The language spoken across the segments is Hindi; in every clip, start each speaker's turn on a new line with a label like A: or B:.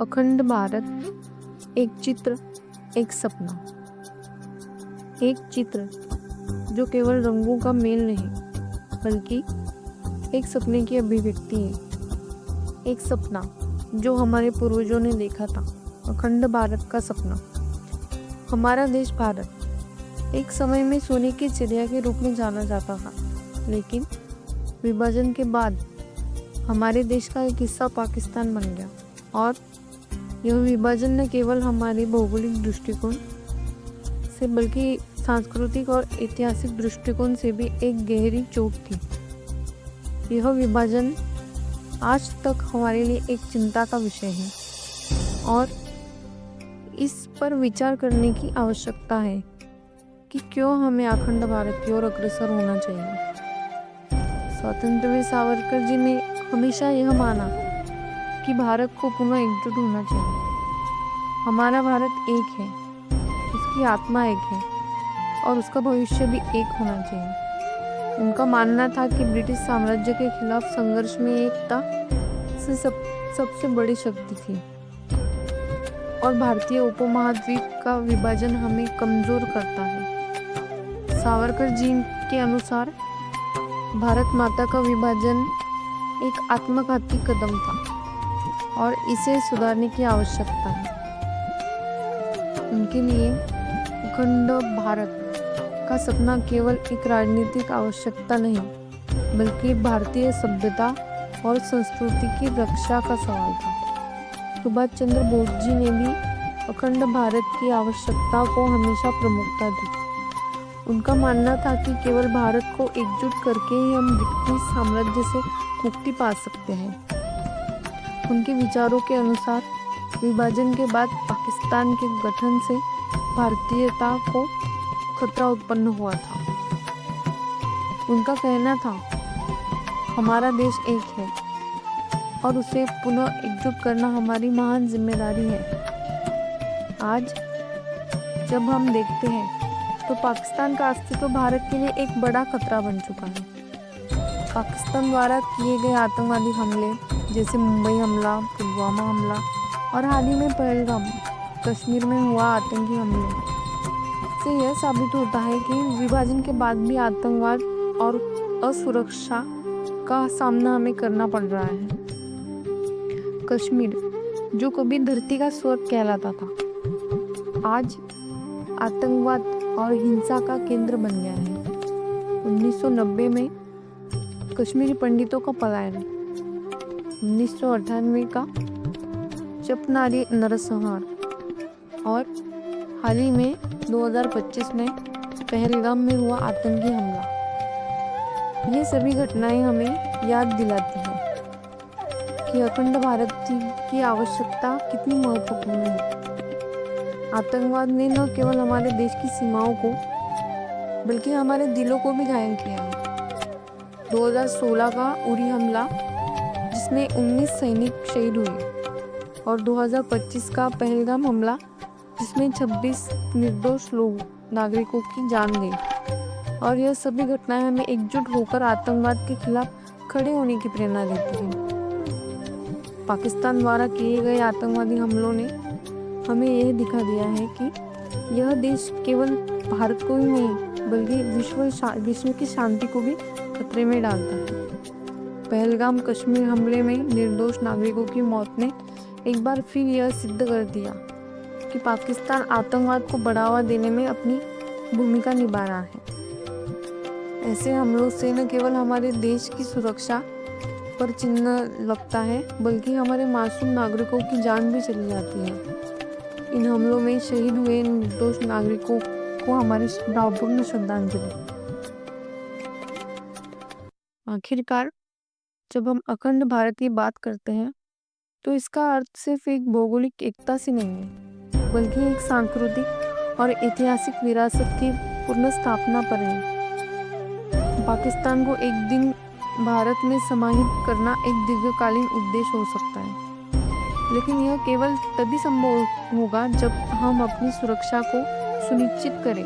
A: अखंड भारत, एक चित्र, एक सपना। एक चित्र जो केवल रंगों का मेल नहीं, बल्कि एक सपने की अभिव्यक्ति है। एक सपना जो हमारे पूर्वजों ने देखा था, अखंड भारत का सपना। हमारा देश भारत एक समय में सोने की चिड़िया के रूप में जाना जाता था, लेकिन विभाजन के बाद हमारे देश का एक हिस्सा पाकिस्तान बन गया। और यह विभाजन न केवल हमारे भौगोलिक दृष्टिकोण से बल्कि सांस्कृतिक और ऐतिहासिक दृष्टिकोण से भी एक गहरी चोट थी। यह विभाजन आज तक हमारे लिए एक चिंता का विषय है और इस पर विचार करने की आवश्यकता है कि क्यों हमें अखंड भारत की ओर अग्रसर होना चाहिए। स्वतंत्रवीर सावरकर जी ने हमेशा यह माना कि भारत को पुनः एकजुट होना चाहिए। हमारा भारत एक है, उसकी आत्मा एक है और उसका भविष्य भी एक होना चाहिए। उनका मानना था कि ब्रिटिश साम्राज्य के खिलाफ संघर्ष में एकता से सबसे बड़ी शक्ति थी और भारतीय उपमहाद्वीप का विभाजन हमें कमजोर करता है। सावरकर जी के अनुसार भारत माता का विभाजन एक आत्मघाती कदम था और इसे सुधारने की आवश्यकता है। उनके लिए अखंड भारत का सपना केवल एक राजनीतिक आवश्यकता नहीं, बल्कि भारतीय सभ्यता और संस्कृति की रक्षा का सवाल था। सुभाष चंद्र बोस जी ने भी अखंड भारत की आवश्यकता को हमेशा प्रमुखता दी। उनका मानना था कि केवल भारत को एकजुट करके ही हम ब्रिटिश साम्राज्य से मुक्ति पा सकते हैं। उनके विचारों के अनुसार विभाजन के बाद पाकिस्तान के गठन से भारतीयता को खतरा उत्पन्न हुआ था। उनका कहना था, हमारा देश एक है और उसे पुनः एकजुट करना हमारी महान जिम्मेदारी है। आज जब हम देखते हैं तो पाकिस्तान का अस्तित्व भारत के लिए एक बड़ा खतरा बन चुका है। पाकिस्तान द्वारा किए गए आतंकवादी हमले जैसे मुंबई हमला, पुलवामा हमला और हाल ही में पहलगाम कश्मीर में हुआ आतंकी हमले से यह साबित होता है कि विभाजन के बाद भी आतंकवाद और असुरक्षा का सामना हमें करना पड़ रहा है। कश्मीर जो कभी धरती का स्वर्ग कहलाता था, आज आतंकवाद और हिंसा का केंद्र बन गया है। 1990 में कश्मीरी पंडितों का पलायन, 1998 का चपनारी नरसंहार और हाल ही में 2025 में पहलगाम में हुआ आतंकी हमला, ये सभी घटनाएं हमें याद दिलाती हैं कि अखंड भारत की आवश्यकता कितनी महत्वपूर्ण है। आतंकवाद ने न केवल हमारे देश की सीमाओं को बल्कि हमारे दिलों को भी घायल किया है। 2016 का उरी हमला जिसमें 19 सैनिक शहीद हुए और 2025 का पहलगाम हमला जिसमें 26 निर्दोष नागरिकों की जान गई। और यह सभी घटनाएं हमें एकजुट होकर आतंकवाद के खिलाफ खड़े होने की प्रेरणा देती हैं। पाकिस्तान द्वारा किए गए आतंकवादी हमलों ने हमें यह दिखा दिया है कि यह देश केवल भारत को ही नहीं बल्कि विश्व की शांति को भी खतरे में डालता है। पहलगाम कश्मीर हमले में निर्दोष नागरिकों की मौत ने एक बार फिर यह सिद्ध कर दिया कि पाकिस्तान आतंकवाद को बढ़ावा देने में अपनी भूमिका निभा रहा है। ऐसे हमलों से न केवल हमारे देश की सुरक्षा पर चिन्ह लगता है, बल्कि हमारे मासूम नागरिकों की जान भी चली जाती है। इन हमलों में शहीद हुए निर्दोष नागरिकों को हमारी भावपूर्ण श्रद्धांजलि। आखिरकार जब हम अखंड भारत की बात करते हैं तो इसका अर्थ सिर्फ एक भौगोलिक एकता से नहीं है, बल्कि एक सांस्कृतिक और ऐतिहासिक विरासत की पुनर्स्थापना पर है। पाकिस्तान को एक दिन भारत में समाहित करना एक दीर्घकालीन उद्देश्य हो सकता है, लेकिन यह केवल तभी संभव होगा जब हम अपनी सुरक्षा को सुनिश्चित करें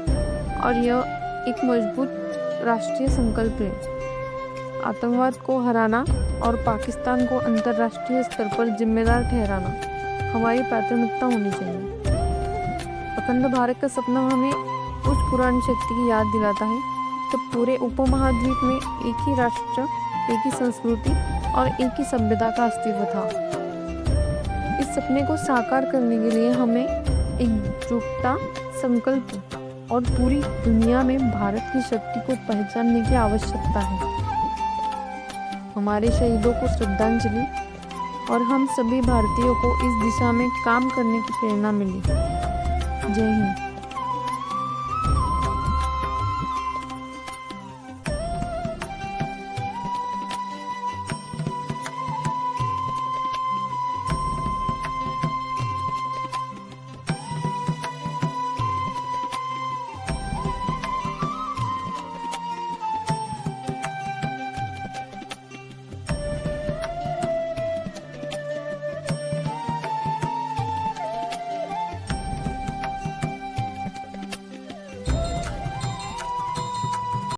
A: और यह एक मजबूत राष्ट्रीय संकल्प है। आतंकवाद को हराना और पाकिस्तान को अंतर्राष्ट्रीय स्तर पर जिम्मेदार ठहराना हमारी प्राथमिकता होनी चाहिए। अखंड भारत का सपना हमें उस पुरानी शक्ति की याद दिलाता है जब पूरे उपमहाद्वीप में एक ही राष्ट्र, एक ही संस्कृति और एक ही सभ्यता का अस्तित्व था। इस सपने को साकार करने के लिए हमें एकजुटता, संकल्प और पूरी दुनिया में भारत की शक्ति को पहचानने की आवश्यकता है। हमारे शहीदों को श्रद्धांजलि और हम सभी भारतीयों को इस दिशा में काम करने की प्रेरणा मिली। जय हिंद।